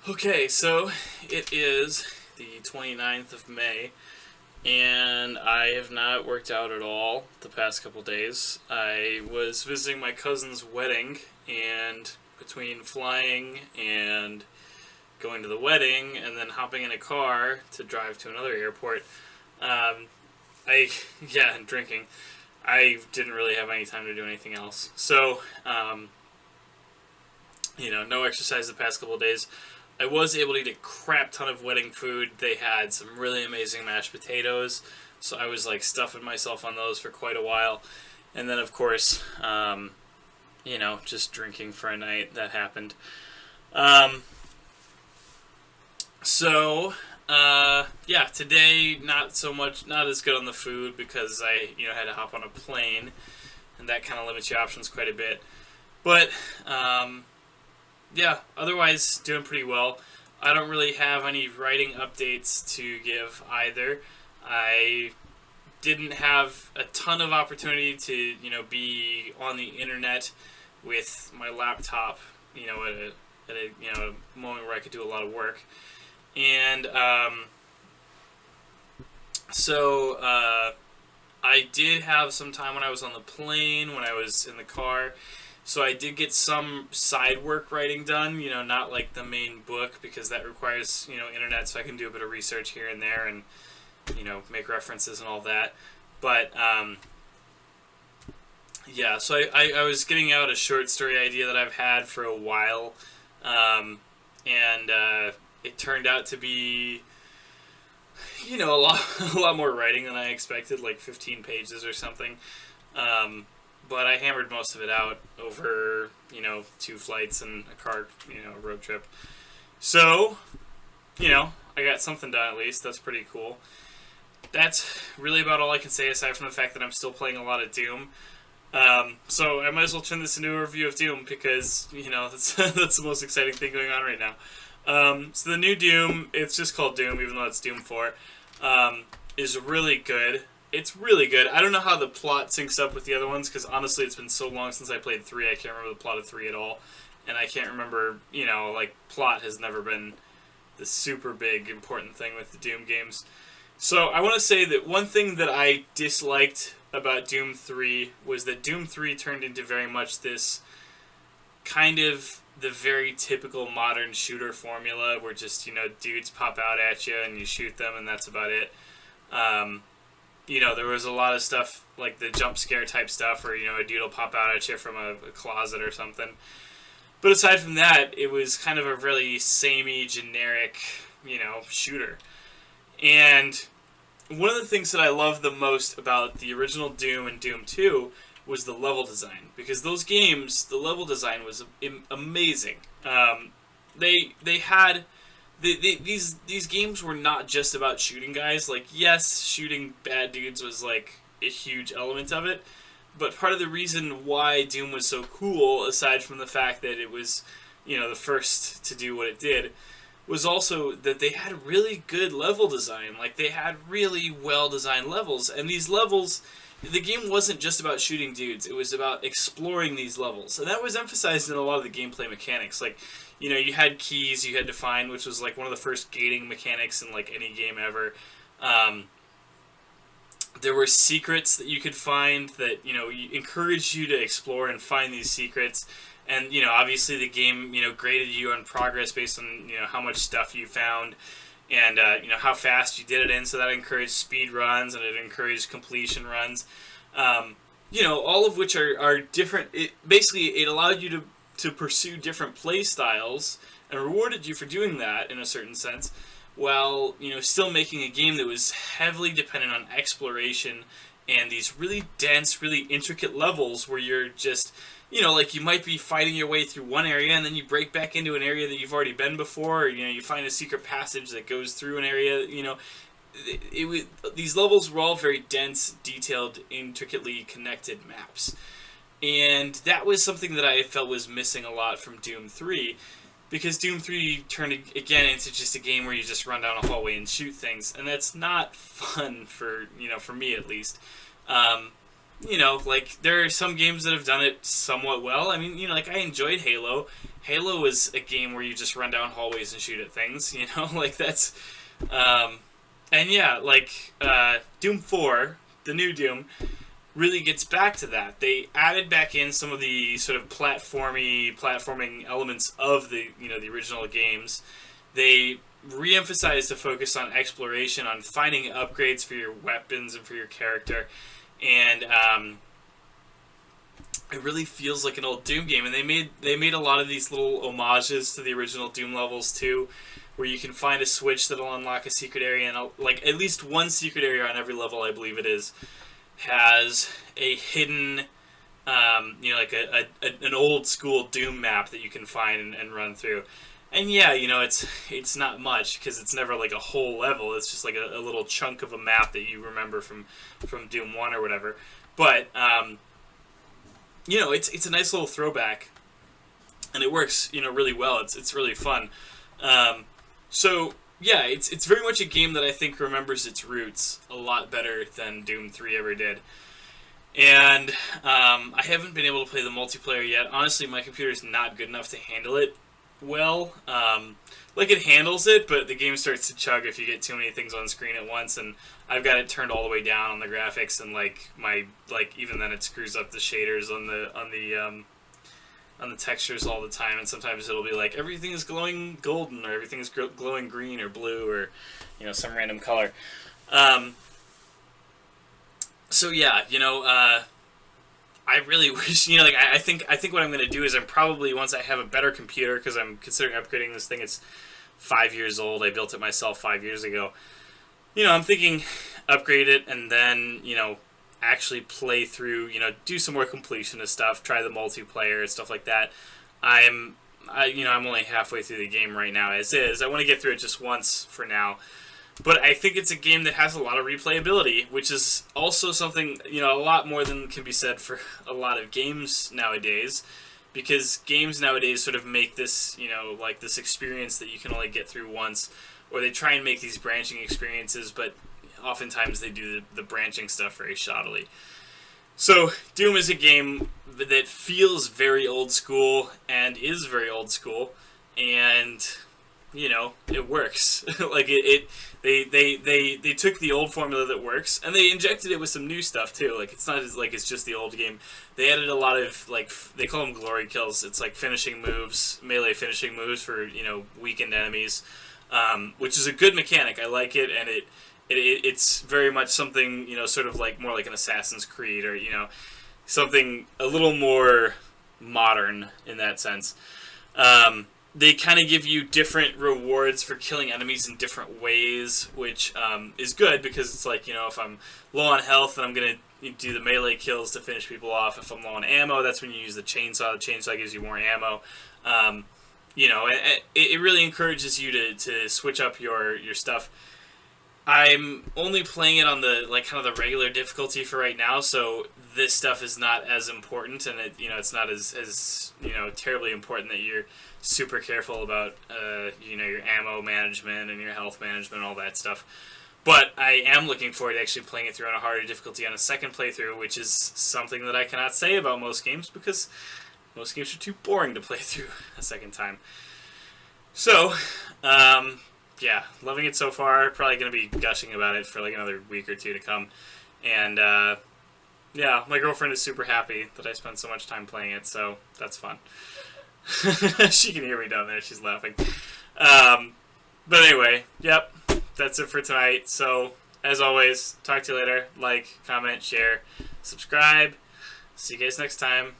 Okay, so it is the 29th of May, and I have not worked out at all the past couple days. I was visiting my cousin's wedding, and between flying and going to the wedding and then hopping in a car to drive to another airport, um, and drinking, I didn't really have any time to do anything else. So, no exercise the past couple of days. I was able to eat a crap ton of wedding food. They had some really amazing mashed potatoes, so I was like stuffing myself on those for quite a while. And then, of course, just drinking for a night. That happened. Um, today not so much, not as good on the food because I, had to hop on a plane, and that kind of limits your options quite a bit. But otherwise doing pretty well. I don't really have any writing updates to give either. I didn't have a ton of opportunity to, be on the internet with my laptop, at a moment where I could do a lot of work. And I did have some time when I was on the plane, when I was in the car. So I did get some side work writing done, not like the main book because that requires, internet, so I can do a bit of research here and there and, make references and all that. But, so I was getting out a short story idea that I've had for a while, and it turned out to be, a lot more writing than I expected, like 15 pages or something. But I hammered most of it out over, 2 flights and a car, road trip. So, I got something done at least. That's pretty cool. That's really about all I can say aside from the fact that I'm still playing a lot of Doom. So I might as well turn this into a review of Doom because, that's the most exciting thing going on right now. So the new Doom, it's just called Doom even though it's Doom 4, is really good. It's really good. I don't know how the plot syncs up with the other ones, because honestly it's been so long since I played 3, I can't remember the plot of 3 at all. And I can't remember, plot has never been the super big important thing with the Doom games. So I want to say that one thing that I disliked about Doom 3 was that Doom 3 turned into very much this kind of the very typical modern shooter formula where just, dudes pop out at you and you shoot them and that's about it. There was a lot of stuff like the jump scare type stuff where, a dude will pop out at you from a closet or something. But aside from that, it was kind of a really samey, generic, shooter. And one of the things that I loved the most about the original Doom and Doom 2 was the level design. Because those games, the level design was amazing. They had... These games were not just about shooting guys. Like, yes, shooting bad dudes was, like, a huge element of it. But part of the reason why Doom was so cool, aside from the fact that it was, the first to do what it did, was also that they had really good level design. Like, they had really well-designed levels. And these levels, the game wasn't just about shooting dudes. It was about exploring these levels. And that was emphasized in a lot of the gameplay mechanics. Like, you had keys you had to find, which was like one of the first gating mechanics in like any game ever. There were secrets that you could find that, encouraged you to explore and find these secrets. And, obviously the game, graded you on progress based on, how much stuff you found and, how fast you did it in. So that encouraged speed runs and it encouraged completion runs. All of which are different. It allowed you to pursue different play styles and rewarded you for doing that in a certain sense, while still making a game that was heavily dependent on exploration and these really dense, really intricate levels where you're just you might be fighting your way through one area and then you break back into an area that you've already been before, or you find a secret passage that goes through an area. These levels were all very dense, detailed, intricately connected maps. And that was something that I felt was missing a lot from Doom 3, because Doom 3 turned again into just a game where you just run down a hallway and shoot things, and that's not fun for me at least. you know, like there are some games that have done it somewhat well. I mean, you know, like I enjoyed Halo. Halo was a game where you just run down hallways and shoot at things. You know, like that's, and yeah, like Doom 4, the new Doom, really gets back to that. They added back in some of the sort of platforming elements of the, you know, the original games. They re-emphasized the focus on exploration, on finding upgrades for your weapons and for your character, and it really feels like an old Doom game. And they made a lot of these little homages to the original Doom levels too, where you can find a switch that'll unlock a secret area, and like at least one secret area on every level, I believe it is, has a hidden, you know, like an old school Doom map that you can find and run through. And yeah, you know, it's not much because it's never like a whole level. It's just like a little chunk of a map that you remember from Doom 1 or whatever. But you know, it's a nice little throwback, and it works, you know, really well. It's really fun. So yeah, it's very much a game that I think remembers its roots a lot better than Doom 3 ever did. And I haven't been able to play the multiplayer yet. Honestly, my computer's not good enough to handle it well. Like it handles it, but the game starts to chug if you get too many things on screen at once, and I've got it turned all the way down on the graphics, and like even then it screws up the shaders on the textures all the time, and sometimes it'll be like everything is glowing golden or everything is glowing green or blue or, you know, some random color. So yeah, you know, I really wish, you know, like I think what I'm gonna do is I'm probably, once I have a better computer, because I'm considering upgrading this thing. It's 5 years old. I built it myself 5 years ago. You know, I'm thinking upgrade it and then, you know, actually play through, you know, do some more completionist stuff, try the multiplayer and stuff like that. I'm only halfway through the game right now as is. I want to get through it just once for now. But I think it's a game that has a lot of replayability, which is also something, you know, a lot more than can be said for a lot of games nowadays. Because games nowadays sort of make this, you know, like this experience that you can only get through once. Or they try and make these branching experiences, but oftentimes they do the branching stuff very shoddily. So Doom is a game that feels very old school and is very old school, and you know, it works. Like they took the old formula that works and they injected it with some new stuff too. Like it's not as like it's just the old game. They added a lot of, like, they call them glory kills. It's like finishing moves, melee finishing moves for, you know, weakened enemies, which is a good mechanic. I like it, and it's very much something, you know, sort of like more like an Assassin's Creed, or, you know, something a little more modern in that sense. They kind of give you different rewards for killing enemies in different ways, which is good because it's like, you know, if I'm low on health, then I'm going to do the melee kills to finish people off. If I'm low on ammo, that's when you use the chainsaw. The chainsaw gives you more ammo. You know, it really encourages you to switch up your stuff. I'm only playing it on the, like, kind of the regular difficulty for right now, so this stuff is not as important, and it, you know, it's not as you know, terribly important that you're super careful about you know, your ammo management and your health management and all that stuff. But I am looking forward to actually playing it through on a harder difficulty on a second playthrough, which is something that I cannot say about most games because most games are too boring to play through a second time. So, yeah, loving it so far. Probably going to be gushing about it for like another week or two to come. And, yeah, my girlfriend is super happy that I spent so much time playing it, so that's fun. She can hear me down there. She's laughing. But anyway, yep, that's it for tonight. So, as always, talk to you later. Like, comment, share, subscribe. See you guys next time.